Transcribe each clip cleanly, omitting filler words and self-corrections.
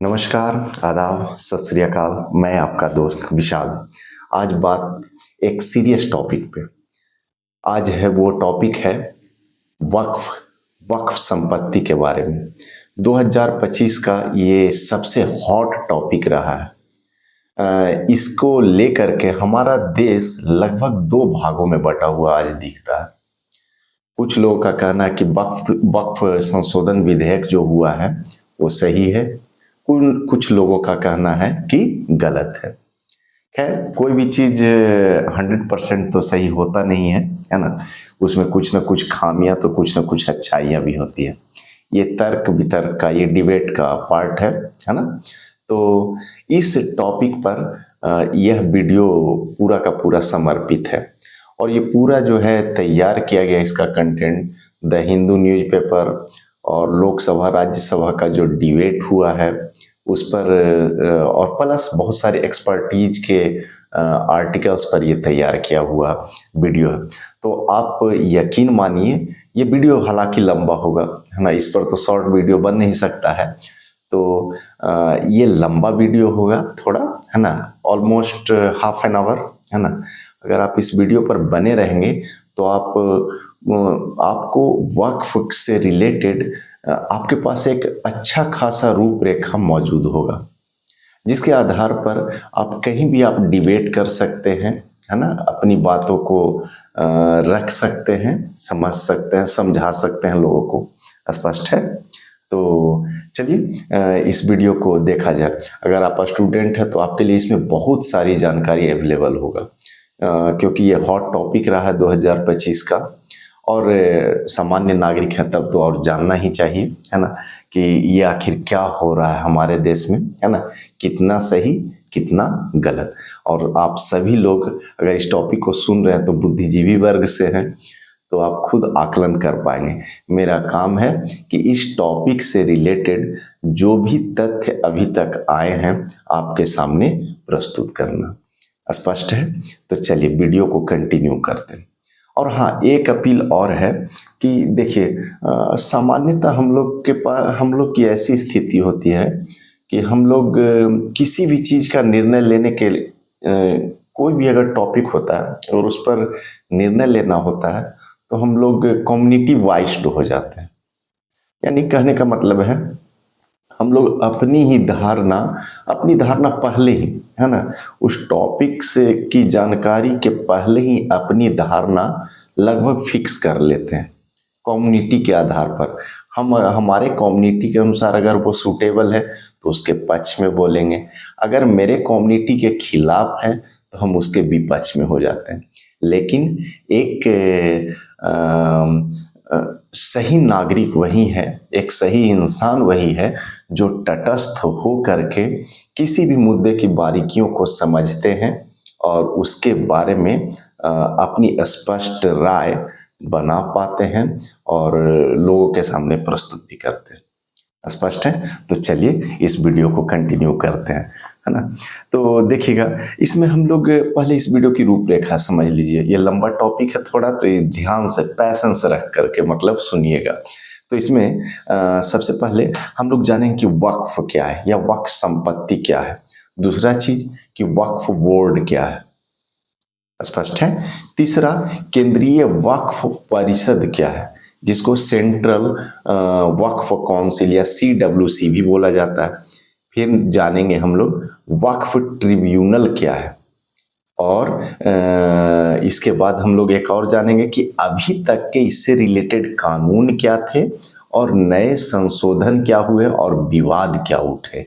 नमस्कार, आदाब, सत श्री अकाल। मैं आपका दोस्त विशाल। आज बात एक सीरियस टॉपिक पे। आज है वो टॉपिक है वक्फ वक्फ संपत्ति के बारे में। 2025 का ये सबसे हॉट टॉपिक रहा है। इसको लेकर के हमारा देश लगभग दो भागों में बटा हुआ आज दिख रहा है। कुछ लोगों का कहना है कि वक्फ वक्फ संशोधन विधेयक जो हुआ है वो सही है। कुछ लोगों का कहना है कि गलत है। खैर, कोई भी चीज 100% तो सही होता नहीं है ना। उसमें कुछ ना कुछ खामियां तो कुछ ना कुछ अच्छाइयां भी होती है। ये तर्क वितर्क का, ये डिबेट का पार्ट है ना। तो इस टॉपिक पर यह वीडियो पूरा का पूरा समर्पित है। और ये पूरा जो है तैयार किया गया, इसका कंटेंट द हिंदू न्यूज़पेपर और लोकसभा राज्यसभा का जो डिबेट हुआ है उस पर और प्लस बहुत सारे एक्सपर्टीज के आर्टिकल्स पर ये तैयार किया हुआ वीडियो है। तो आप यकीन मानिए, ये वीडियो हालांकि लंबा होगा है ना, इस पर तो शॉर्ट वीडियो बन नहीं सकता है। तो ये लंबा वीडियो होगा थोड़ा, है ना, ऑलमोस्ट हाफ एन आवर, है ना। अगर आप इस वीडियो पर बने रहेंगे तो आपको वक्फ से रिलेटेड आपके पास एक अच्छा खासा रूपरेखा मौजूद होगा, जिसके आधार पर आप कहीं भी आप डिबेट कर सकते हैं, है ना। अपनी बातों को रख सकते हैं, समझ सकते हैं, समझा सकते हैं लोगों को। स्पष्ट है? तो चलिए इस वीडियो को देखा जाए। अगर आप स्टूडेंट हैं तो आपके लिए इसमें बहुत सारी जानकारी अवेलेबल होगा, क्योंकि ये हॉट टॉपिक रहा है 2025 का। और सामान्य नागरिक है तब तो और जानना ही चाहिए, है ना, कि ये आखिर क्या हो रहा है हमारे देश में, है ना, कितना सही कितना गलत। और आप सभी लोग अगर इस टॉपिक को सुन रहे हैं तो बुद्धिजीवी वर्ग से हैं, तो आप खुद आकलन कर पाएंगे। मेरा काम है कि इस टॉपिक से रिलेटेड जो भी तथ्य अभी तक आए हैं आपके सामने प्रस्तुत करना। स्पष्ट है? तो चलिए वीडियो को कंटिन्यू करते हैं। और हाँ, एक अपील और है कि देखिए, सामान्यतः हम लोग की ऐसी स्थिति होती है कि हम लोग किसी भी चीज़ का निर्णय लेने के लिए, कोई भी अगर टॉपिक होता है और उस पर निर्णय लेना होता है तो हम लोग कम्युनिटी वाइज्ड हो जाते हैं। यानी कहने का मतलब है, हम लोग अपनी धारणा पहले ही, है ना, उस टॉपिक से की जानकारी के पहले ही अपनी धारणा लगभग फिक्स कर लेते हैं कम्युनिटी के आधार पर। हम हमारे कम्युनिटी के अनुसार अगर वो सूटेबल है तो उसके पक्ष में बोलेंगे, अगर मेरे कम्युनिटी के खिलाफ है तो हम उसके विपक्ष में हो जाते हैं। लेकिन एक सही नागरिक वही है, एक सही इंसान वही है जो तटस्थ हो करके किसी भी मुद्दे की बारीकियों को समझते हैं और उसके बारे में अपनी स्पष्ट राय बना पाते हैं और लोगों के सामने प्रस्तुत भी करते हैं। स्पष्ट है? तो चलिए इस वीडियो को कंटिन्यू करते हैं, है ना। तो देखिएगा, इसमें हम लोग पहले इस वीडियो की रूपरेखा समझ लीजिए। ये लंबा टॉपिक है थोड़ा, तो ये ध्यान से पैशन से रख करके मतलब सुनिएगा। तो इसमें सबसे पहले हम लोग जानेंगे कि वक्फ क्या है या वक्फ संपत्ति क्या है। दूसरा चीज कि वक्फ बोर्ड क्या है। स्पष्ट है? तीसरा, केंद्रीय वक्फ परिषद क्या है, जिसको सेंट्रल वक्फ काउंसिल या CWC भी बोला जाता है। फिर जानेंगे हम लोग वक्फ ट्रिब्यूनल क्या है। और इसके बाद हम लोग एक और जानेंगे कि अभी तक के इससे रिलेटेड कानून क्या थे और नए संशोधन क्या हुए और विवाद क्या उठे।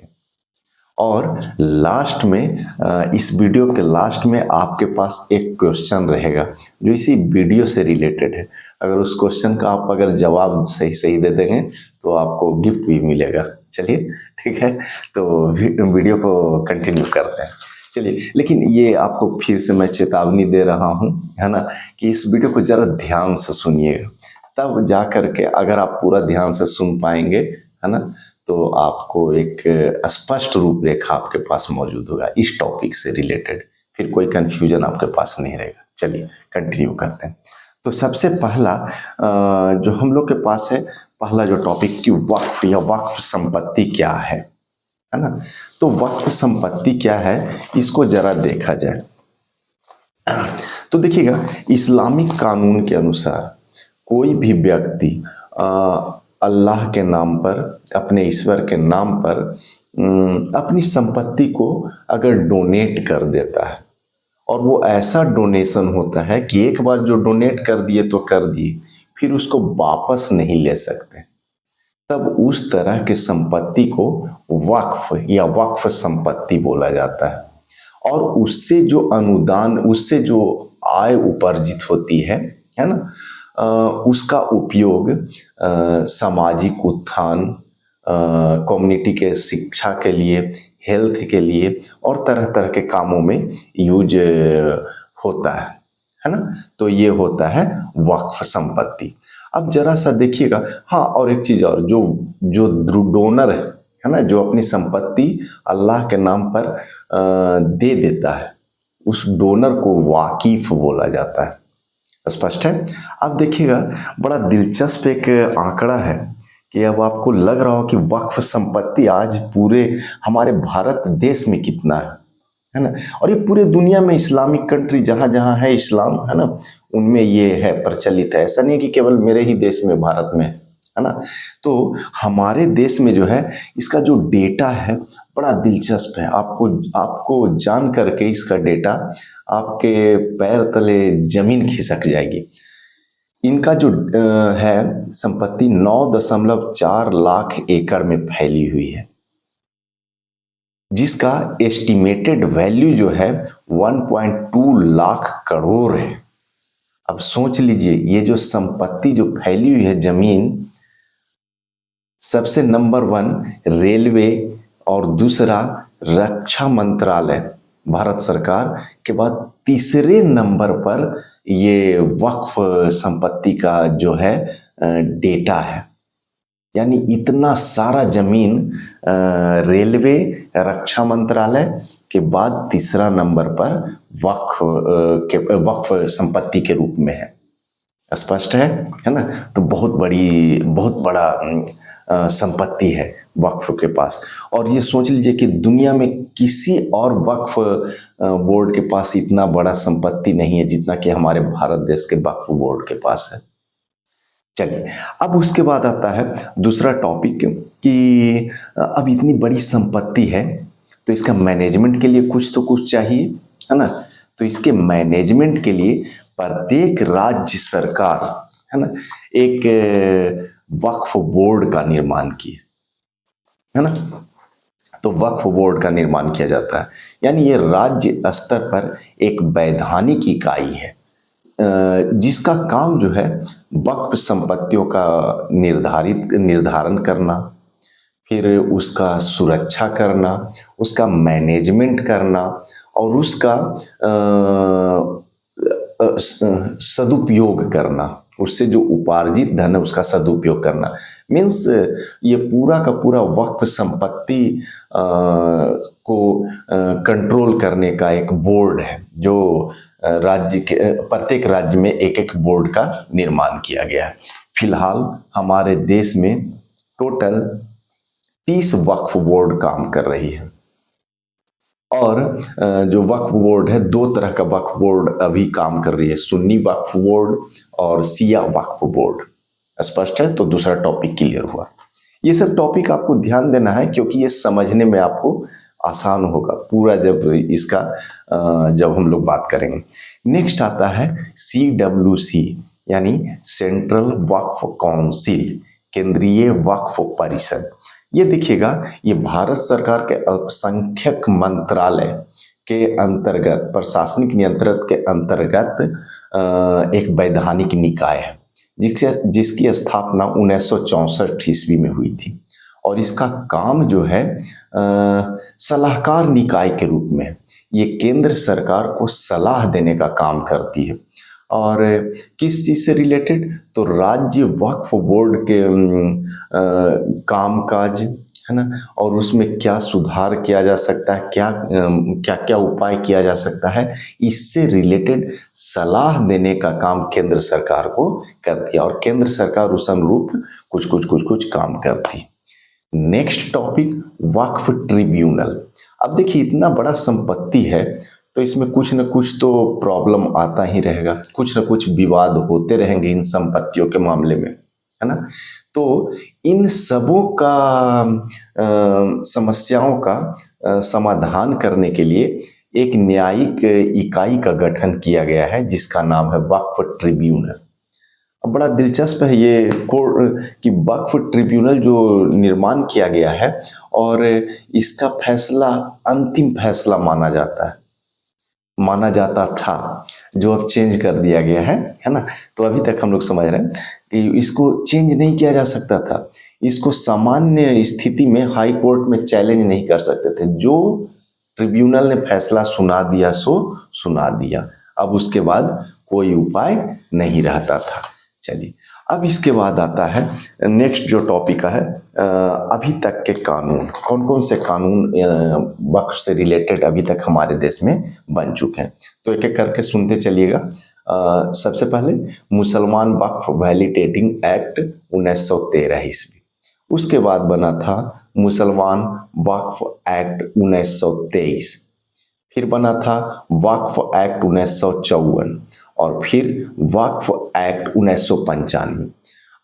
और लास्ट में, इस वीडियो के लास्ट में आपके पास एक क्वेश्चन रहेगा जो इसी वीडियो से रिलेटेड है। अगर उस क्वेश्चन का आप अगर जवाब सही सही दे देंगे तो आपको गिफ्ट भी मिलेगा। चलिए ठीक है, तो वीडियो को कंटिन्यू करते हैं। चलिए, लेकिन ये आपको फिर से मैं चेतावनी दे रहा हूँ, है ना, कि इस वीडियो को जरा ध्यान से सुनिएगा। तब जा करके अगर आप पूरा ध्यान से सुन पाएंगे, है ना, तो आपको एक स्पष्ट रूपरेखा आपके पास मौजूद होगा इस टॉपिक से रिलेटेड। फिर कोई कंफ्यूजन आपके पास नहीं रहेगा। चलिए कंटिन्यू करते हैं। तो सबसे पहला जो हम लोग के पास है, पहला जो टॉपिक कि वक्फ या वक्फ संपत्ति क्या है। है ना। तो वक्फ संपत्ति क्या है, इसको जरा देखा जाए तो देखिएगा, इस्लामिक कानून के अनुसार कोई भी व्यक्ति अल्लाह के नाम पर, अपने ईश्वर के नाम पर अपनी संपत्ति को अगर डोनेट कर देता है, और वो ऐसा डोनेशन होता है कि एक बार जो डोनेट कर दिए तो कर दिए, फिर उसको वापस नहीं ले सकते, तब उस तरह की संपत्ति को वक्फ या वक्फ संपत्ति बोला जाता है। और उससे जो अनुदान, उससे जो आय उपार्जित होती है ना, उसका उपयोग सामाजिक उत्थान, कम्युनिटी के शिक्षा के लिए, हेल्थ के लिए और तरह तरह के कामों में यूज होता है ना। तो ये होता है वक्फ संपत्ति। अब जरा सा देखिएगा, हाँ, और एक चीज और, जो जो डोनर है ना, जो अपनी संपत्ति अल्लाह के नाम पर दे देता है, उस डोनर को वाकिफ बोला जाता है। स्पष्ट है। अब देखिएगा, बड़ा दिलचस्प एक आंकड़ा है कि अब आपको लग रहा हो कि वक्फ संपत्ति आज पूरे हमारे भारत देश में कितना है ना, और ये पूरे दुनिया में इस्लामिक कंट्री जहां जहां है इस्लाम, है ना, उनमें ये है, प्रचलित है। ऐसा नहीं है कि केवल मेरे ही देश में, भारत में, है ना। तो हमारे देश में जो है, इसका जो डेटा है बड़ा दिलचस्प है। आपको जान करके इसका डेटा आपके पैर तले जमीन खिसक जाएगी। इनका जो है संपत्ति 9.4 लाख एकड़ में फैली हुई है, जिसका एस्टिमेटेड वैल्यू जो है 1.2 लाख करोड़ है। अब सोच लीजिए, ये जो संपत्ति जो फैली हुई है जमीन, सबसे नंबर 1 रेलवे और दूसरा रक्षा मंत्रालय भारत सरकार के बाद तीसरे नंबर पर ये वक्फ संपत्ति का जो है डेटा है। यानी इतना सारा जमीन रेलवे, रक्षा मंत्रालय के बाद तीसरा नंबर पर वक्फ संपत्ति के रूप में है। स्पष्ट है ना। तो बहुत बड़ा संपत्ति है वक्फ के पास। और ये सोच लीजिए कि दुनिया में किसी और वक्फ बोर्ड के पास इतना बड़ा संपत्ति नहीं है जितना कि हमारे भारत देश के वक्फ बोर्ड के पास है। चलिए, अब उसके बाद आता है दूसरा टॉपिक कि अब इतनी बड़ी संपत्ति है तो इसका मैनेजमेंट के लिए कुछ तो कुछ चाहिए, है ना। तो इसके मैनेजमेंट के लिए प्रत्येक राज्य सरकार, है ना, एक वक्फ बोर्ड का निर्माण किए, है ना। तो वक्फ बोर्ड का निर्माण किया जाता है, यानी ये राज्य स्तर पर एक वैधानिक इकाई है जिसका काम जो है वक्फ संपत्तियों का निर्धारण करना, फिर उसका सुरक्षा करना, उसका मैनेजमेंट करना और उसका सदुपयोग करना, उससे जो उपार्जित धन है उसका सदुपयोग करना। मीन्स ये पूरा का पूरा वक्फ संपत्ति को कंट्रोल करने का एक बोर्ड है, जो राज्य के प्रत्येक राज्य में एक एक बोर्ड का निर्माण किया गया है। फिलहाल हमारे देश में टोटल 30 वक्फ बोर्ड काम कर रही है। और जो वक्फ बोर्ड है, 2 तरह का वक्फ बोर्ड अभी काम कर रही है, सुन्नी वक्फ बोर्ड और शिया वक्फ बोर्ड। स्पष्ट है। तो दूसरा टॉपिक क्लियर हुआ। ये सब टॉपिक आपको ध्यान देना है क्योंकि ये समझने में आपको आसान होगा पूरा जब इसका जब हम लोग बात करेंगे। नेक्स्ट आता है CWC, यानी सेंट्रल वक्फ काउंसिल, केंद्रीय वक्फ परिषद। ये देखिएगा, ये भारत सरकार के अल्पसंख्यक मंत्रालय के अंतर्गत, प्रशासनिक नियंत्रण के अंतर्गत एक वैधानिक निकाय है जिसकी स्थापना 1964 ईस्वी में हुई थी। और इसका काम जो है सलाहकार निकाय के रूप में, ये केंद्र सरकार को सलाह देने का काम करती है। और किस चीज़ से रिलेटेड, तो राज्य वक्फ बोर्ड के कामकाज, है ना, और उसमें क्या सुधार किया जा सकता है, क्या क्या उपाय किया जा सकता है, इससे रिलेटेड सलाह देने का काम केंद्र सरकार को करती है। और केंद्र सरकार उस अनुरूप कुछ काम करती है। नेक्स्ट टॉपिक वक्फ ट्रिब्यूनल। अब देखिए इतना बड़ा संपत्ति है तो इसमें कुछ न कुछ तो प्रॉब्लम आता ही रहेगा, कुछ न कुछ विवाद होते रहेंगे इन संपत्तियों के मामले में, है ना। तो इन सबों का समस्याओं का समाधान करने के लिए एक न्यायिक इकाई का गठन किया गया है जिसका नाम है वक्फ ट्रिब्यूनल। अब बड़ा दिलचस्प है ये कोर्ट कि वक्फ ट्रिब्यूनल जो निर्माण किया गया है और इसका फैसला अंतिम फैसला माना जाता था, जो अब चेंज कर दिया गया है ना। तो अभी तक हम लोग समझ रहे हैं कि इसको चेंज नहीं किया जा सकता था, इसको सामान्य स्थिति में हाई कोर्ट में चैलेंज नहीं कर सकते थे। जो ट्रिब्यूनल ने फैसला सुना दिया सो सुना दिया, अब उसके बाद कोई उपाय नहीं रहता था। चलिए अब इसके बाद आता है नेक्स्ट जो टॉपिक है अभी तक के कानून, कौन कौन से कानून वक्फ से रिलेटेड अभी तक हमारे देश में बन चुके हैं। तो एक एक करके सुनते चलिएगा। सबसे पहले मुसलमान वक्फ वैलिडेटिंग एक्ट 1913 ईस्वी, उसके बाद बना था मुसलमान वक्फ एक्ट 1923, फिर बना था वक्फ एक्ट 1954 और फिर वक्फ एक्ट 1995।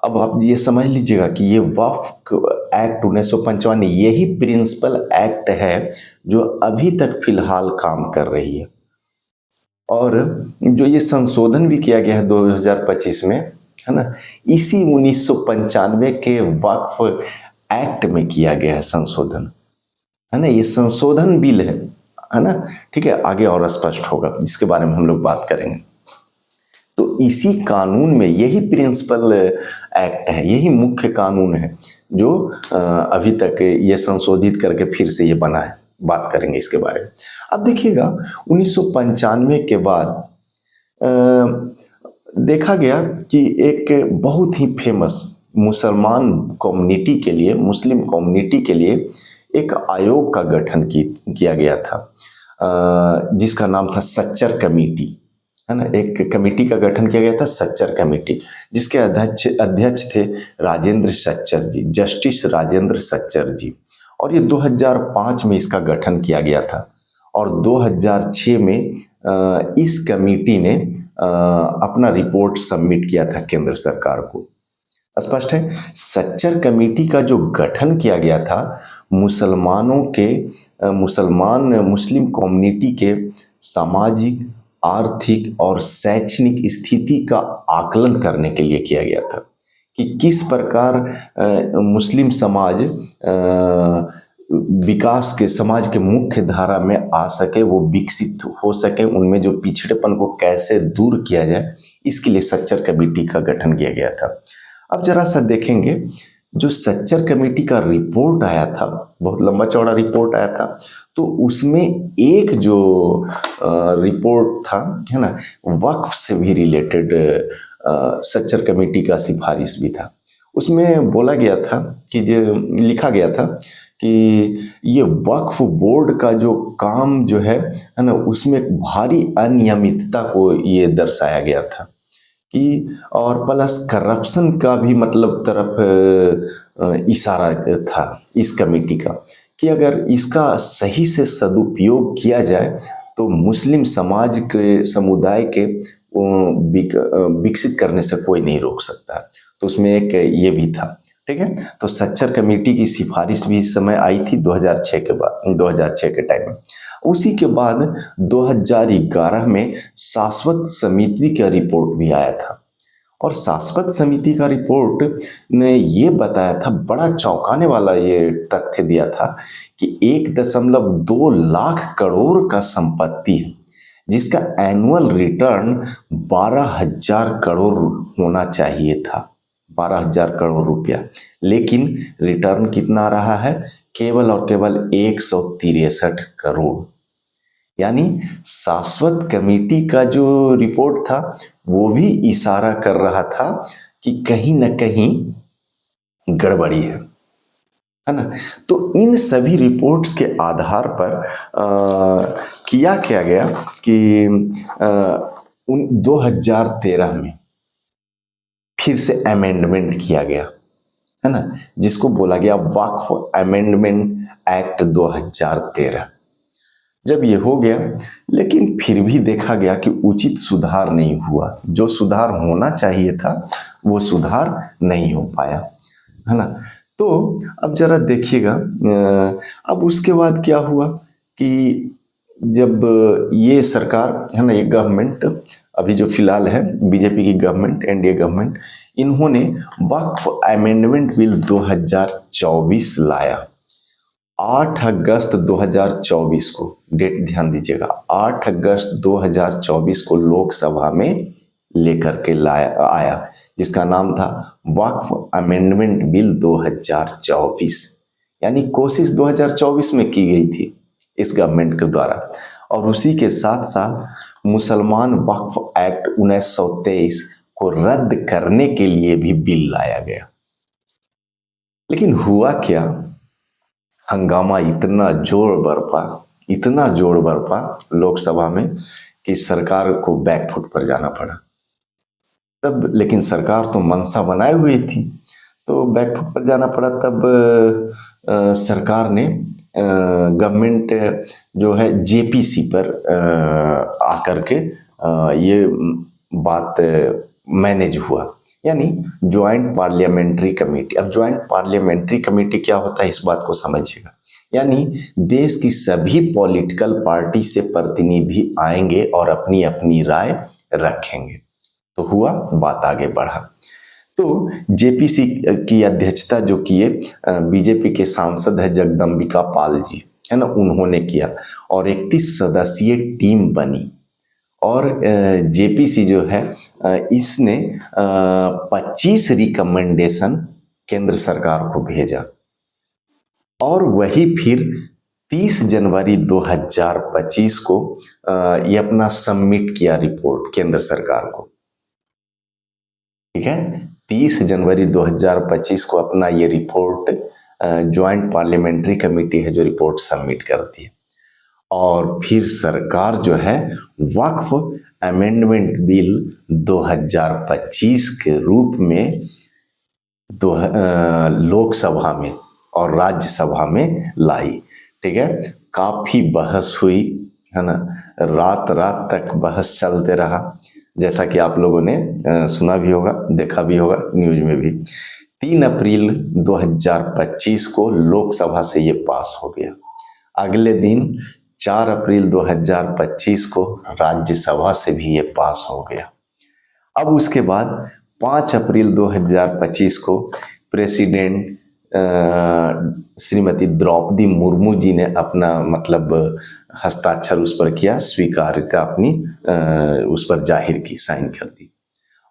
अब आप ये समझ लीजिएगा कि ये वक्फ एक्ट 1955 यही प्रिंसिपल एक्ट है जो अभी तक फिलहाल काम कर रही है, और जो ये संशोधन भी किया गया है 2025 में, है ना, इसी 1995 के वक्फ एक्ट में किया गया है संशोधन, है ना। ये संशोधन बिल है ना, ठीक है। आगे और स्पष्ट होगा, इसके बारे में हम लोग बात करेंगे। तो इसी कानून में यही प्रिंसिपल एक्ट है, यही मुख्य कानून है जो अभी तक ये संशोधित करके फिर से ये बना है। बात करेंगे इसके बारे में। अब देखिएगा 1995 के बाद देखा गया कि एक बहुत ही फेमस मुसलमान कम्युनिटी के लिए, मुस्लिम कम्युनिटी के लिए एक आयोग का गठन किया गया था जिसका नाम था सच्चर कमेटी, है ना। एक कमेटी का गठन किया गया था सच्चर कमेटी, जिसके अध्यक्ष थे राजेंद्र सच्चर जी, जस्टिस राजेंद्र सच्चर जी। और ये 2005 में इसका गठन किया गया था और 2006 में इस कमेटी ने अपना रिपोर्ट सबमिट किया था केंद्र सरकार को। स्पष्ट है, सच्चर कमेटी का जो गठन किया गया था मुस्लिम कम्युनिटी के सामाजिक, आर्थिक और शैक्षणिक स्थिति का आकलन करने के लिए किया गया था कि किस प्रकार मुस्लिम समाज विकास के, समाज के मुख्य धारा में आ सके, वो विकसित हो सके, उनमें जो पिछड़ेपन को कैसे दूर किया जाए, इसके लिए सच्चर कमेटी का गठन किया गया था। अब जरा सा देखेंगे जो सच्चर कमेटी का रिपोर्ट आया था, बहुत लंबा चौड़ा रिपोर्ट आया था, तो उसमें एक जो रिपोर्ट था, है ना, वक्फ से भी रिलेटेड सच्चर कमेटी का सिफारिश भी था। उसमें बोला गया था कि जो लिखा गया था कि ये वक्फ बोर्ड का जो काम जो है ना, उसमें भारी अनियमितता को ये दर्शाया गया था कि, और प्लस करप्शन का भी मतलब तरफ इशारा था इस कमेटी का कि अगर इसका सही से सदुपयोग किया जाए तो मुस्लिम समाज के, समुदाय के विकसित करने से कोई नहीं रोक सकता। तो उसमें एक ये भी था, ठीक है। तो सच्चर कमेटी की सिफारिश भी इस समय आई थी 2006 के बाद, 2006 के टाइम में। उसी के बाद 2011 में शाश्वत समिति का रिपोर्ट भी आया था, और शाश्वत समिति का रिपोर्ट ने ये बताया था, बड़ा चौंकाने वाला ये तथ्य दिया था कि 1.2 लाख करोड़ का संपत्ति है जिसका एनुअल रिटर्न 12,000 करोड़ होना चाहिए था, 12,000 करोड़ रुपया, लेकिन रिटर्न कितना रहा है, केवल और केवल 163 करोड़। यानी शाश्वत कमेटी का जो रिपोर्ट था वो भी इशारा कर रहा था कि कहीं न कहीं गड़बड़ी है ना। तो इन सभी रिपोर्ट्स के आधार पर किया गया कि 2013 में फिर से अमेंडमेंट किया गया, है ना, जिसको बोला गया वक्फ अमेंडमेंट एक्ट 2013। जब ये हो गया, लेकिन फिर भी देखा गया कि उचित सुधार नहीं हुआ, जो सुधार होना चाहिए था वो सुधार नहीं हो पाया, है ना। तो अब जरा देखिएगा, अब उसके बाद क्या हुआ कि जब ये सरकार, है ना, ये गवर्नमेंट अभी जो फिलहाल है बीजेपी की गवर्नमेंट, एनडीए गवर्नमेंट, इन्होंने वक्फ अमेंडमेंट बिल 2024 लाया। 8 अगस्त 2024 को, डेट ध्यान दीजिएगा, 8 अगस्त 2024 को लोकसभा में लेकर के लाया आया, जिसका नाम था वक्फ अमेंडमेंट बिल 2024। यानी कोशिश 2024 में की गई थी इस गवर्नमेंट के द्वारा, और उसी के साथ साथ मुसलमान वक्फ एक्ट 1923 को रद्द करने के लिए भी बिल लाया गया। लेकिन हुआ क्या, हंगामा इतना जोर बरपा लोकसभा में कि सरकार को बैकफुट पर जाना पड़ा। तब लेकिन सरकार तो मनसा बनाए हुई थी, तो बैकफुट पर जाना पड़ा। तब सरकार ने गवर्नमेंट जो है जेपीसी पर आकर के ये बात मैनेज हुआ, यानी ज्वाइंट पार्लियामेंट्री कमेटी। अब ज्वाइंट पार्लियामेंट्री कमेटी क्या होता है, इस बात को समझिएगा। यानी देश की सभी पॉलिटिकल पार्टी से प्रतिनिधि आएंगे और अपनी अपनी राय रखेंगे। तो हुआ, बात आगे बढ़ा। तो जेपीसी की अध्यक्षता जो किए बीजेपी के सांसद है जगदम्बिका पाल जी, है ना, उन्होंने किया, और 31 सदस्यीय टीम बनी। और जेपीसी जो है इसने 25 रिकमेंडेशन केंद्र सरकार को भेजा, और वही फिर 30 जनवरी 2025 को ये अपना सबमिट किया रिपोर्ट केंद्र सरकार को। ठीक है, 30 जनवरी 2025 को अपना ये रिपोर्ट ज्वाइंट पार्लियामेंट्री कमेटी है जो रिपोर्ट सबमिट करती है। और फिर सरकार जो है वक्फ अमेंडमेंट बिल 2025 के रूप में लोकसभा में और राज्यसभा में लाई। ठीक है, काफी बहस हुई, है ना, रात रात तक बहस चलते रहा, जैसा कि आप लोगों ने सुना भी होगा, देखा भी होगा न्यूज में भी। 3 अप्रैल 2025 को लोकसभा से ये पास हो गया। अगले दिन 4 अप्रैल 2025 को राज्यसभा से भी ये पास हो गया। अब उसके बाद 5 अप्रैल 2025 को प्रेसिडेंट श्रीमती द्रौपदी मुर्मू जी ने अपना मतलब हस्ताक्षर उस पर किया, स्वीकार्यता अपनी उस पर जाहिर की, साइन कर दी।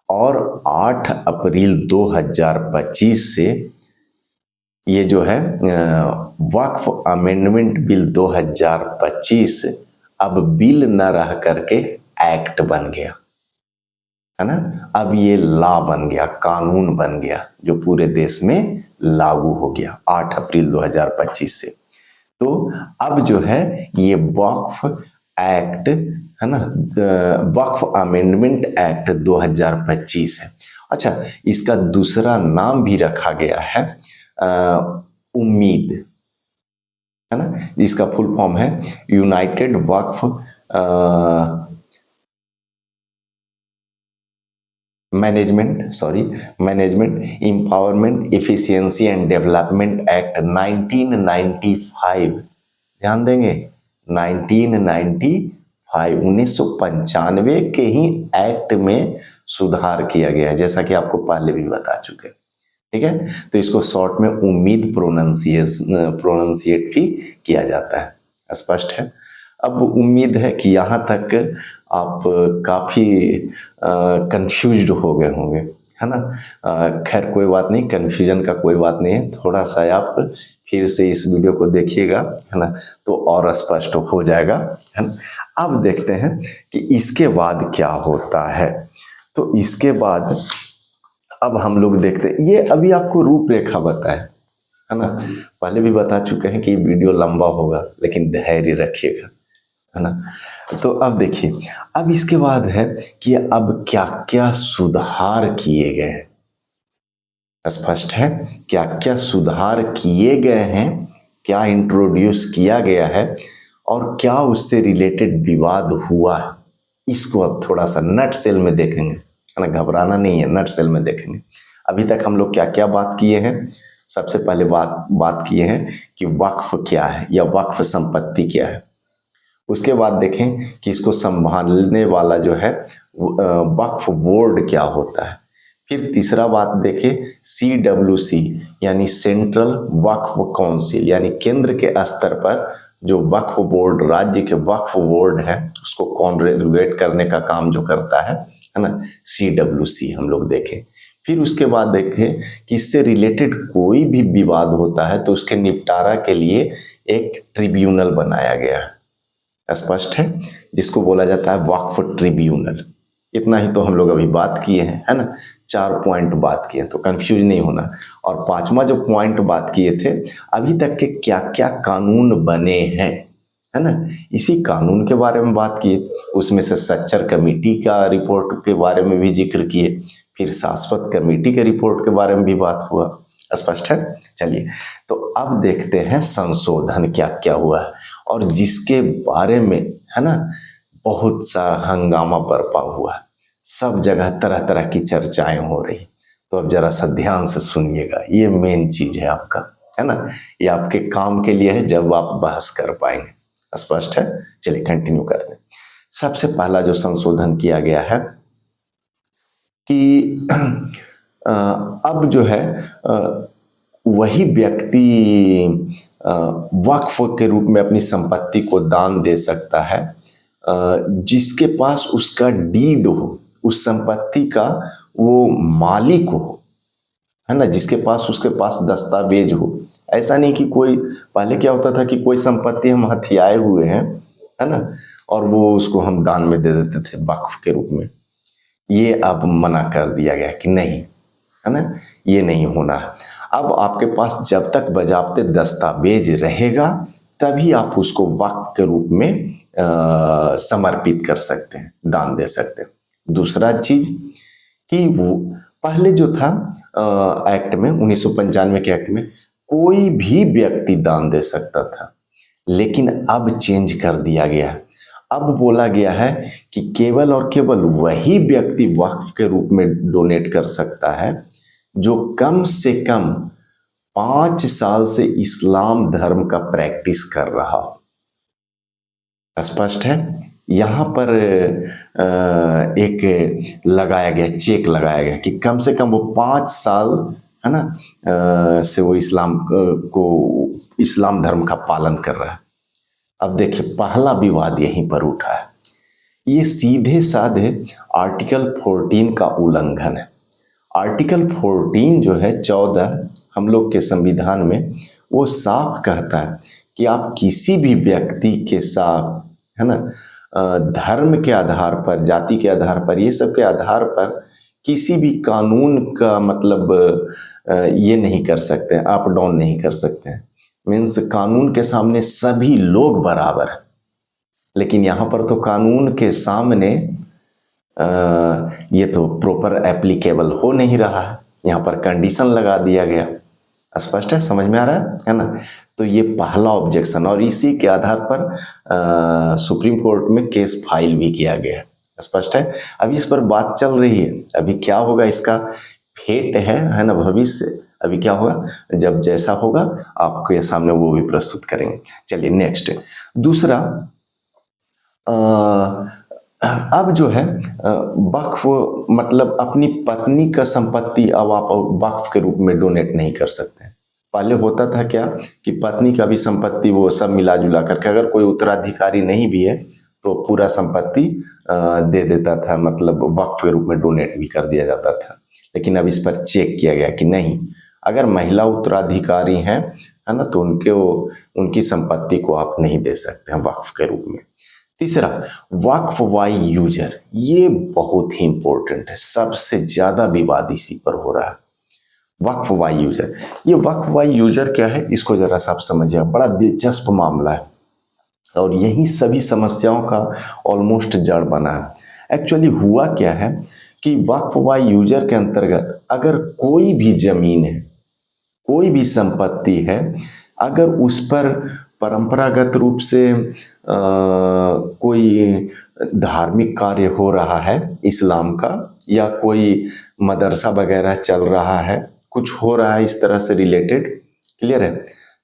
और 8 अप्रैल 2025 से ये जो है वक्फ अमेंडमेंट बिल 2025 अब बिल न रह करके एक्ट बन गया, है ना। अब ये लॉ बन गया, कानून बन गया, जो पूरे देश में लागू हो गया 8 अप्रैल 2025 से। तो अब जो है ये वक्फ एक्ट, है ना, वक्फ अमेंडमेंट एक्ट 2025 है। अच्छा, इसका दूसरा नाम भी रखा गया है उम्मीद, है ना। इसका फुल फॉर्म है United Waqf management empowerment efficiency and development act 1995। ध्यान देंगे, 1995 के ही एक्ट में सुधार किया गया है, जैसा कि आपको पहले भी बता चुके हैं। ठीक है, तो इसको शॉर्ट में उम्मीद प्रोनाउंसिएट भी किया जाता है, स्पष्ट है। अब उम्मीद है कि यहाँ तक आप काफी कंफ्यूज्ड हो गए होंगे, है ना। खैर कोई बात नहीं, कंफ्यूजन का कोई बात नहीं है, थोड़ा सा आप फिर से इस वीडियो को देखिएगा, है ना, तो और स्पष्ट हो जाएगा, है ना। अब देखते हैं कि इसके बाद क्या होता है। तो इसके बाद अब हम लोग देखते हैं, ये अभी आपको रूपरेखा बताए, है ना, पहले भी बता चुके हैं कि वीडियो लंबा होगा, लेकिन धैर्य रखिएगा, है ना। तो अब देखिए, अब इसके बाद है कि अब क्या क्या सुधार किए गए, स्पष्ट है? क्या क्या सुधार किए गए हैं, क्या इंट्रोड्यूस किया गया है और क्या उससे रिलेटेड विवाद हुआ है, इसको अब थोड़ा सा नट सेल में देखेंगे, है ना। घबराना नहीं है, नट सेल में देखेंगे। अभी तक हम लोग क्या क्या बात किए हैं? सबसे पहले बात किए हैं कि वक्फ क्या है या वक्फ संपत्ति क्या है। उसके बाद देखें कि इसको संभालने वाला जो है वक्फ बोर्ड क्या होता है। फिर तीसरा बात देखें CWC यानी सेंट्रल वक्फ काउंसिल, यानी केंद्र के स्तर पर जो वक्फ बोर्ड, राज्य के वक्फ बोर्ड है, उसको कौन रेगुलेट करने का काम जो करता है ना, CWC हम लोग देखें। फिर उसके बाद देखें कि इससे रिलेटेड कोई भी विवाद होता है तो उसके निपटारा के लिए एक ट्रिब्यूनल बनाया गया है, स्पष्ट है, जिसको बोला जाता है वक्फ ट्रिब्यूनल। इतना ही तो हम लोग अभी बात किए हैं, है ना। 4 पॉइंट बात किए, तो कंफ्यूज नहीं होना। और 5वां जो पॉइंट बात किए थे, अभी तक के क्या क्या कानून बने हैं, है ना, इसी कानून के बारे में बात किए। उसमें से सच्चर कमेटी का रिपोर्ट के बारे में भी जिक्र किए, फिर शाश्वत कमेटी के रिपोर्ट के बारे में भी बात हुआ, स्पष्ट है। चलिए, तो अब देखते हैं संशोधन क्या क्या हुआ है, और जिसके बारे में, है ना, बहुत सा हंगामा बरपा हुआ है, सब जगह तरह तरह की चर्चाएं हो रही। तो अब जरा सा ध्यान से सुनिएगा, ये मेन चीज है आपका, है ना, ये आपके काम के लिए है जब आप बहस कर पाएंगे, स्पष्ट है। चलिए कंटिन्यू करते हैं। सबसे पहला जो संशोधन किया गया है कि अब जो है वही व्यक्ति वक्फ के रूप में अपनी संपत्ति को दान दे सकता है जिसके पास उसका डीड हो, उस संपत्ति का वो मालिक हो, है ना, जिसके पास उसके पास दस्तावेज हो। ऐसा नहीं कि कोई, पहले क्या होता था कि कोई संपत्ति हम हथियाए हुए हैं, है ना, और वो उसको हम दान में दे देते थे वक्फ के रूप में। ये अब मना कर दिया गया कि नहीं, है ना, ये नहीं होना है। अब आपके पास जब तक बजाबते दस्तावेज रहेगा तभी आप उसको वक्फ के रूप में समर्पित कर सकते हैं, दान दे सकते हैं। दूसरा चीज कि वो पहले जो था एक्ट में, 1995 के एक्ट में, कोई भी व्यक्ति दान दे सकता था, लेकिन अब चेंज कर दिया गया। अब बोला गया है कि केवल और केवल वही व्यक्ति वक्फ के रूप में डोनेट कर सकता है जो कम से कम 5 साल से इस्लाम धर्म का प्रैक्टिस कर रहा हो, स्पष्ट है। यहां पर एक लगाया गया, चेक लगाया गया कि कम से कम वो 5 साल, है ना, से वो इस्लाम धर्म का पालन कर रहा है। अब देखिए, पहला विवाद यहीं पर उठा है। ये सीधे साधे आर्टिकल 14 का उल्लंघन है। आर्टिकल 14 जो है 14 हम लोग के संविधान में, वो साफ कहता है कि आप किसी भी व्यक्ति के साथ, है ना, धर्म के आधार पर, जाति के आधार पर, ये सब के आधार पर किसी भी कानून का मतलब ये नहीं कर सकते, अप डाउन नहीं कर सकते हैं। मीन्स कानून के सामने सभी लोग बराबर हैं। लेकिन यहाँ पर तो कानून के सामने ये तो प्रॉपर एप्लीकेबल हो नहीं रहा है, यहाँ पर कंडीशन लगा दिया गया, स्पष्ट है, समझ में आ रहा है ना। तो ये पहला ऑब्जेक्शन, और इसी के आधार पर सुप्रीम कोर्ट में केस फाइल भी किया गया, स्पष्ट है। अभी इस पर बात चल रही है, अभी क्या होगा इसका फेट है ना, भविष्य। अभी क्या होगा, जब जैसा होगा आपके सामने वो भी प्रस्तुत करेंगे। चलिए नेक्स्ट, दूसरा अब जो है वक्फ मतलब अपनी पत्नी का संपत्ति अब आप वक्फ के रूप में डोनेट नहीं कर सकते। पहले होता था क्या कि पत्नी का भी संपत्ति वो सब मिला जुला करके, अगर कोई उत्तराधिकारी नहीं भी है तो पूरा संपत्ति दे देता था, मतलब वक्फ के रूप में डोनेट भी कर दिया जाता था। लेकिन अब इस पर चेक किया गया कि नहीं, अगर महिला उत्तराधिकारी हैं, है ना, तो उनकी संपत्ति को आप नहीं दे सकते हैं वक्फ के रूप में। तीसरा, वक्फ वाई यूजर, ये बहुत ही इंपॉर्टेंट है, सबसे ज्यादा विवाद इसी पर हो रहा है। वक्फ वाई यूजर, ये वक्फ वाई यूजर क्या है, इसको जरा सा आप समझिए, बड़ा दिलचस्प मामला है और यही सभी समस्याओं का ऑलमोस्ट जड़ बना है। एक्चुअली हुआ क्या है कि वक्फ बाय यूजर के अंतर्गत अगर कोई भी जमीन है, कोई भी संपत्ति है, अगर उस पर परंपरागत रूप से कोई धार्मिक कार्य हो रहा है इस्लाम का, या कोई मदरसा वगैरह चल रहा है, कुछ हो रहा है इस तरह से रिलेटेड, क्लियर है,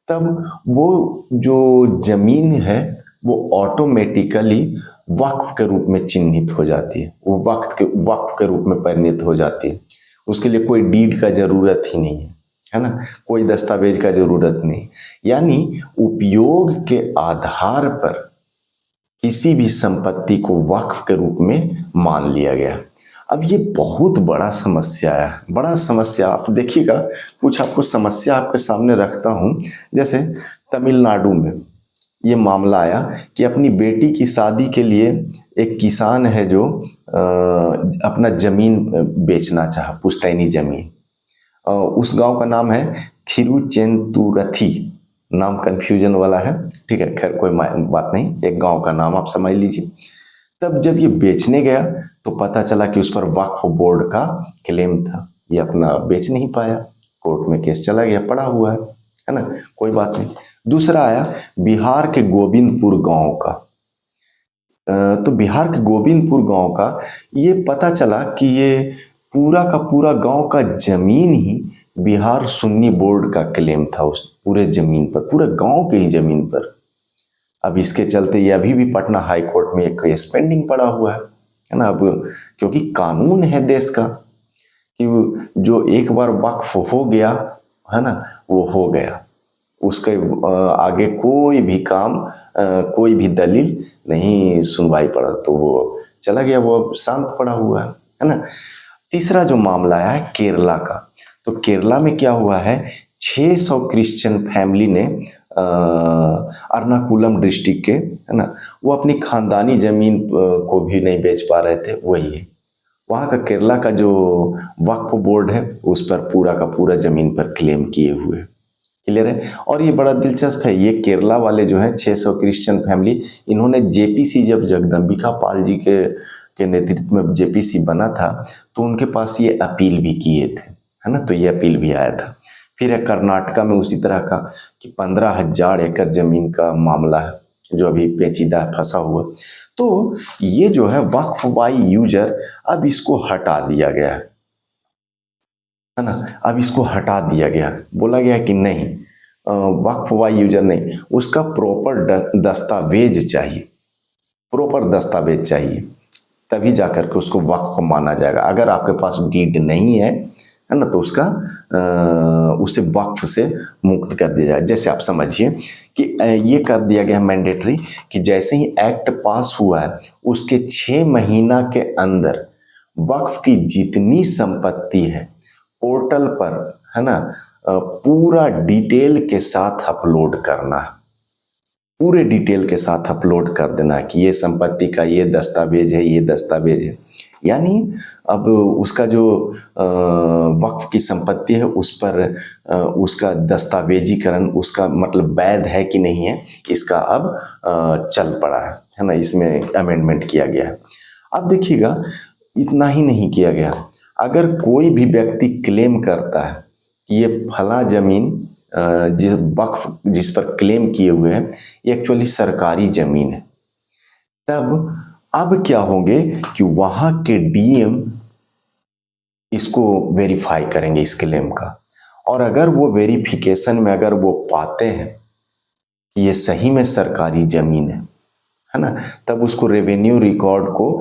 तब वो जो जमीन है वो ऑटोमेटिकली वक्फ के रूप में चिन्हित हो जाती है, वो वक्फ के रूप में परिणत हो जाती है। उसके लिए कोई डीड का जरूरत ही नहीं है ना, कोई दस्तावेज का जरूरत नहीं। यानी उपयोग के आधार पर किसी भी संपत्ति को वक्फ के रूप में मान लिया गया। अब ये बहुत बड़ा समस्या है, बड़ा समस्या। आप देखिएगा, कुछ आपको समस्या आपके सामने रखता हूं। जैसे तमिलनाडु में ये मामला आया कि अपनी बेटी की शादी के लिए एक किसान है जो अपना जमीन बेचना चाहा, पुश्तैनी जमीन। उस गांव का नाम है थिरुचेंतुरथी, नाम कंफ्यूजन वाला है, ठीक है, खैर कोई बात नहीं, एक गांव का नाम आप समझ लीजिए। तब जब ये बेचने गया तो पता चला कि उस पर वक्फ बोर्ड का क्लेम था, ये अपना बेच नहीं पाया, कोर्ट में केस चला गया, पड़ा हुआ है ना, कोई बात नहीं। दूसरा आया बिहार के गोविंदपुर गांव का। तो बिहार के गोविंदपुर गांव का ये पता चला कि ये पूरा का पूरा गांव का जमीन ही बिहार सुन्नी बोर्ड का क्लेम था, उस पूरे जमीन पर, पूरे गांव के ही जमीन पर। अब इसके चलते ये अभी भी पटना हाई कोर्ट में एक केस पेंडिंग पड़ा हुआ है ना। अब क्योंकि कानून है देश का कि जो एक बार वक्फ हो गया है ना, वो हो गया, उसके आगे कोई भी काम, कोई भी दलील नहीं सुनवाई पड़ा, तो वो चला गया, वो शांत पड़ा हुआ है ना। तीसरा जो मामला है केरला का, तो केरला में क्या हुआ है, 600 क्रिश्चियन फैमिली ने अर्नाकुलम डिस्ट्रिक्ट के, है ना, वो अपनी खानदानी जमीन को भी नहीं बेच पा रहे थे। वही है वहाँ का केरला का जो वक्फ बोर्ड है, उस पर पूरा का पूरा जमीन पर क्लेम किए हुए, क्लियर है। और ये बड़ा दिलचस्प है, ये केरला वाले जो हैं 600 क्रिश्चियन फैमिली, इन्होंने जेपीसी, जब जगदम्बिका पाल जी के नेतृत्व में जेपीसी बना था, तो उनके पास ये अपील भी किए थे, है ना, तो ये अपील भी आया था। फिर है कर्नाटका में उसी तरह का कि 15,000 एकड़ जमीन का मामला है जो अभी पेचीदा फंसा हुआ। तो ये जो है वक्फ बाय यूजर, अब इसको हटा दिया गया है ना, अब इसको हटा दिया गया, बोला गया कि नहीं, वक्फ बाय यूजर नहीं, उसका प्रॉपर दस्तावेज चाहिए, प्रॉपर दस्तावेज चाहिए, तभी जाकर के उसको वक्फ माना जाएगा। अगर आपके पास डीड नहीं है ना, तो उसे वक्फ से मुक्त कर दिया जाए। जैसे आप समझिए कि ये कर दिया गया मैंडेटरी कि जैसे ही एक्ट पास हुआ है, उसके 6 महीना के अंदर वक्फ की जितनी संपत्ति है पोर्टल पर, है ना, पूरा डिटेल के साथ अपलोड करना है, पूरे डिटेल के साथ अपलोड कर देना कि ये संपत्ति का ये दस्तावेज है, ये दस्तावेज है। यानी अब उसका जो वक्फ की संपत्ति है, उस पर उसका दस्तावेजीकरण, उसका मतलब वैध है कि नहीं है, इसका अब चल पड़ा है ना, इसमें अमेंडमेंट किया गया है। अब देखिएगा, इतना ही नहीं किया गया, अगर कोई भी व्यक्ति क्लेम करता है कि ये फला जमीन जिस पर क्लेम किए हुए हैं ये एक्चुअली सरकारी जमीन है, तब अब क्या होंगे कि वहां के डीएम इसको वेरीफाई करेंगे इस क्लेम का, और अगर वो वेरिफिकेशन में अगर वो पाते हैं कि ये सही में सरकारी जमीन है ना, तब उसको रेवेन्यू रिकॉर्ड को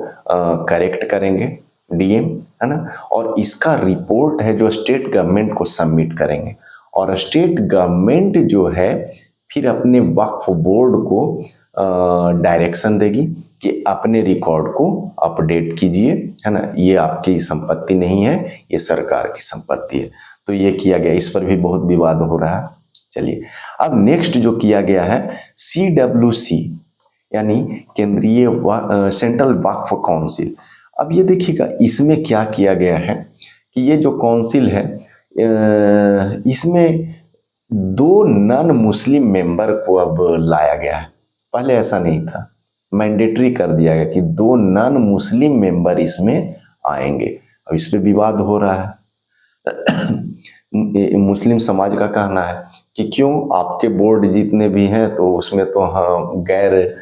करेक्ट करेंगे डीएम, है ना, और इसका रिपोर्ट है जो स्टेट गवर्नमेंट को सबमिट करेंगे, और स्टेट गवर्नमेंट जो है फिर अपने वक्फ बोर्ड को डायरेक्शन देगी कि अपने रिकॉर्ड को अपडेट कीजिए, है ना, ये आपकी संपत्ति नहीं है, ये सरकार की संपत्ति है। तो ये किया गया, इस पर भी बहुत विवाद हो रहा है। चलिए, अब नेक्स्ट जो किया गया है CWC, यानी केंद्रीय सेंट्रल वक्फ काउंसिल। अब ये देखिएगा, इसमें क्या किया गया है कि ये जो काउंसिल है, इसमें 2 नॉन मुस्लिम मेंबर को अब लाया गया है। पहले ऐसा नहीं था, मैंडेटरी कर दिया गया कि 2 नॉन मुस्लिम मेंबर इसमें आएंगे। अब इस पे विवाद हो रहा है। मुस्लिम समाज का कहना है कि क्यों आपके बोर्ड जितने भी हैं तो उसमें तो हाँ गैर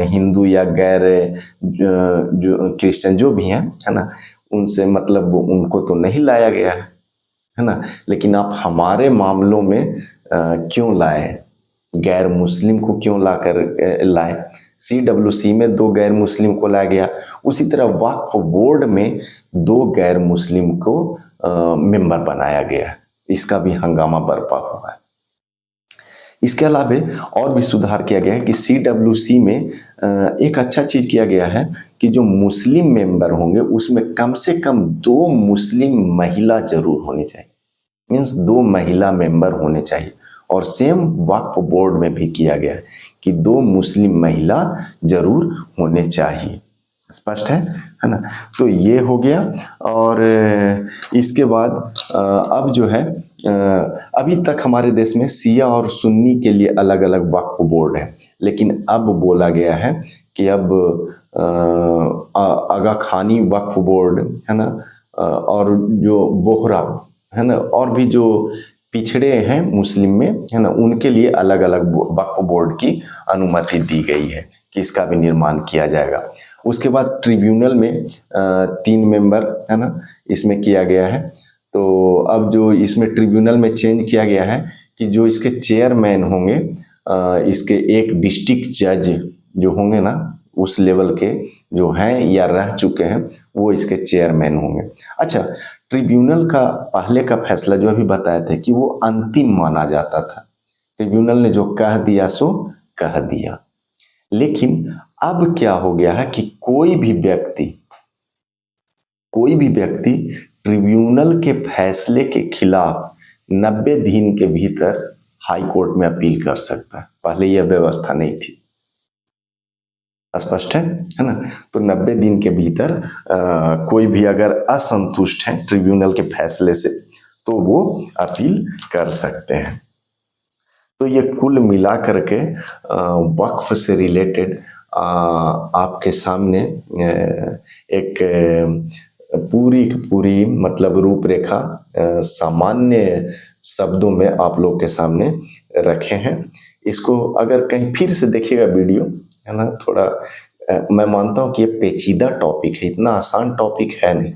हिंदू या गैर जो क्रिश्चियन जो भी हैं, है ना, उनसे मतलब उनको तो नहीं लाया गया है ना, लेकिन आप हमारे मामलों में क्यों लाए, गैर मुस्लिम को क्यों लाकर लाए। CWC में 2 गैर मुस्लिम को लाया गया, उसी तरह वक्फ बोर्ड में 2 गैर मुस्लिम को मेंबर बनाया गया, इसका भी हंगामा बरपा हुआ है। इसके अलावा और भी सुधार किया गया है कि CWC में एक अच्छा चीज किया गया है कि जो मुस्लिम मेंबर होंगे उसमें कम से कम 2 मुस्लिम महिला जरूर होनी चाहिए, मीन्स 2 महिला मेंबर होने चाहिए। और सेम वक्फ बोर्ड में भी किया गया है कि 2 मुस्लिम महिला जरूर होने चाहिए। स्पष्ट है ना। तो ये हो गया। और इसके बाद अब जो है अभी तक हमारे देश में शिया और सुन्नी के लिए अलग अलग वक्फ बोर्ड है, लेकिन अब बोला गया है कि अब आगा खानी वक्फ बोर्ड है ना, और जो बोहरा है ना, और भी जो पिछड़े हैं मुस्लिम में है ना, उनके लिए अलग अलग वक्फ बोर्ड की अनुमति दी गई है कि इसका भी निर्माण किया जाएगा। उसके बाद ट्रिब्यूनल में 3 मेंबर है ना इसमें किया गया है। तो अब जो इसमें ट्रिब्यूनल में चेंज किया गया है कि जो इसके चेयरमैन होंगे, इसके एक डिस्ट्रिक्ट जज जो होंगे ना उस लेवल के जो हैं या रह चुके हैं वो इसके चेयरमैन होंगे। अच्छा, ट्रिब्यूनल का पहले का फैसला जो अभी बताया था कि वो अंतिम माना जाता था, ट्रिब्यूनल ने जो कह दिया सो कह दिया। लेकिन अब क्या हो गया है कि कोई भी व्यक्ति ट्रिब्यूनल के फैसले के खिलाफ 90 दिन के भीतर हाई कोर्ट में अपील कर सकता है, पहले यह व्यवस्था नहीं थी। स्पष्ट है ना। तो 90 दिन के भीतर कोई भी अगर असंतुष्ट है ट्रिब्यूनल के फैसले से तो वो अपील कर सकते हैं। तो ये कुल मिला करके वक्फ से रिलेटेड आपके सामने एक पूरी की पूरी मतलब रूपरेखा सामान्य शब्दों में आप लोग के सामने रखे हैं। इसको अगर कहीं फिर से देखिएगा वीडियो है ना, थोड़ा मैं मानता हूँ कि ये पेचीदा टॉपिक है, इतना आसान टॉपिक है नहीं,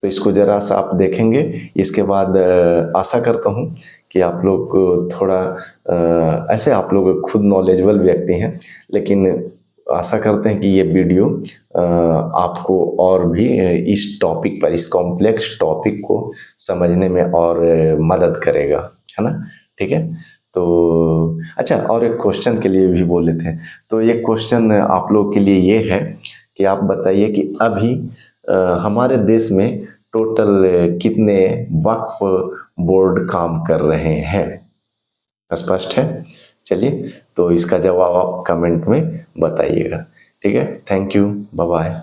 तो इसको जरा सा आप देखेंगे। इसके बाद आशा करता हूँ कि आप लोग थोड़ा ऐसे आप लोग खुद नॉलेजेबल व्यक्ति हैं, लेकिन आशा करते हैं कि ये वीडियो आपको और भी इस टॉपिक पर, इस कॉम्प्लेक्स टॉपिक को समझने में और मदद करेगा, है ना। ठीक है। तो अच्छा, और एक क्वेश्चन के लिए भी बोले थे, तो ये क्वेश्चन आप लोग के लिए ये है कि आप बताइए कि अभी हमारे देश में टोटल कितने वक्फ बोर्ड काम कर रहे हैं। स्पष्ट है। चलिए, तो इसका जवाब आप कमेंट में बताइएगा। ठीक है। Thank you, bye bye.